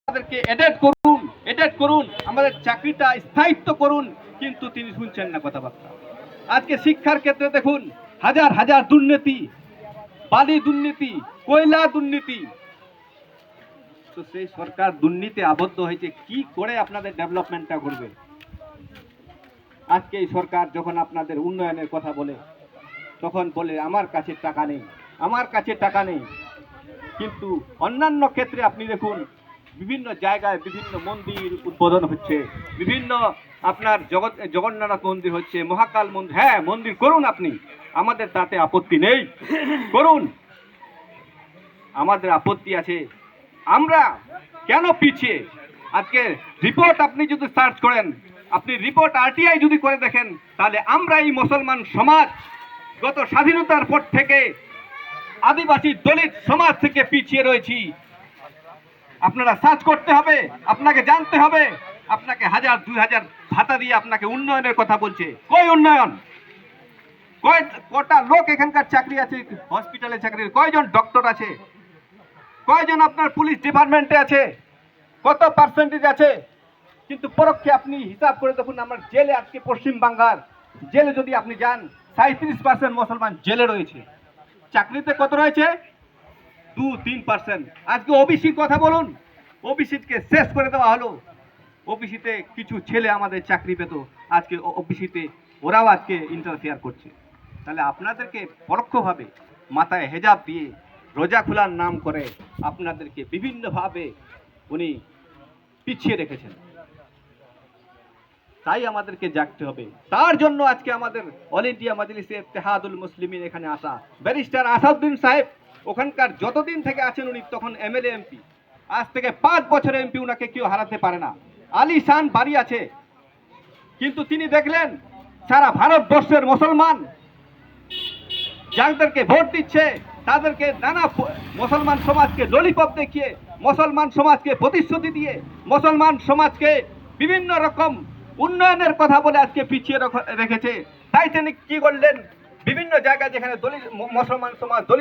আমাদেরকে এডেট করুন, আমাদের চাকরিটা স্থায়িত্ব করুন, কিন্তু তিনি শুনছেন না কথাবার্তা। আজকে শিক্ষার ক্ষেত্রে দেখুন, হাজার হাজার দুর্নীতি, বালি দুর্নীতি, কয়লা দুর্নীতি। তো সেই সরকার দুর্নীতি আবদ্ধ হয়েছে, কি করে আপনাদের ডেভেলপমেন্টটা করবে? আজকে এই সরকার যখন আপনাদের উন্নয়নের কথা বলে, তখন বলে আমার কাছে টাকা নেই, আমার কাছে টাকা নেই। কিন্তু অন্যান্য ক্ষেত্রে আপনি দেখুন, বিভিন্ন জায়গায় বিভিন্ন মন্দির উদ্বোধন হচ্ছে, বিভিন্ন আপনার জগন্নাথ মন্দির হচ্ছে, মহাকাল মন্দির। হ্যাঁ, মন্দির করুন আপনি, আমাদের তাতে আপত্তি নেই, করুন। আমাদের আপত্তি আছে, আমরা কেন পিছিয়ে? আজকে রিপোর্ট আপনি যদি সার্চ করেন, আপনি রিপোর্ট আরটিআই যদি করে দেখেন, তাহলে আমরা এই মুসলমান সমাজ গত স্বাধীনতার পর থেকে আদিবাসী দলিত সমাজ থেকে পিছিয়ে রয়েছি। আপনারা সার্চ করতে হবে, আপনাকে জানতে হবে। আপনাকে 1000-2000 ভাতা দিয়ে আপনাকে উন্নয়নের কথা বলছে। কই উন্নয়ন? কটা লোক এখানকার চাকরি আছে, হসপিটালে চাকরি? কয়জন ডক্টর আছে? কয়জন আপনার পুলিশ ডিপার্টমেন্টে আছে? কত পার্সেন্টেজ আছে? কিন্তু পরোক্ষে আপনি হিসাব করে দেখুন, আমার জেলে আজকে পশ্চিম বাংলার জেলে যদি আপনি যান, 37% মুসলমান জেলে রয়েছে। চাকরিতে কত রয়েছে? 2-3%। আজকে ওবিসির কথা বলুন, ওবিসিকে শেষ করে দেওয়া হলো। ওবিসিতে কিছু ছেলে আমাদের চাকরি পেত, আজকে ওবিসিতে ওরাও আজকে ইন্টারফেয়ার করছে। তাহলে আপনাদেরকে পরোক্ষভাবে মাথায় হেজাব দিয়ে রোজা খোলার নাম করে আপনাদেরকে বিভিন্নভাবে উনি পিছিয়ে রেখেছেন। তাই আমাদেরকে জাগতে হবে। তার জন্য আজকে আমাদের অল ইন্ডিয়া মাজলিসে ইত্তেহাদুল মুসলিমিন এখানে আসা। ব্যারিস্টার আসাদউদ্দিন সাহেব ওখানকার যতদিন থেকে আছেন, উনি তখন এমএলএ এমপি। আজ থেকে 5 বছর এমপি, উনাকে কেউ হারাতে পারে না। আলিশান বাড়ি আছে, কিন্তু তিনি দেখলেন সারা ভারতবর্ষের মুসলমান যাদেরকে ভোট দিচ্ছে, তাদেরকে নানা মুসলমান সমাজকে ললিপপ দেখিয়ে, মুসলমান সমাজকে প্রতিশ্রুতি দিয়ে, মুসলমান সমাজকে বিভিন্ন রকম উন্নয়নের কথা বলে আজকে পিছিয়ে রেখেছে। তাই তিনি কি করলেন? বিভিন্ন জায়গায় যেখানে মুসলমান সমাজ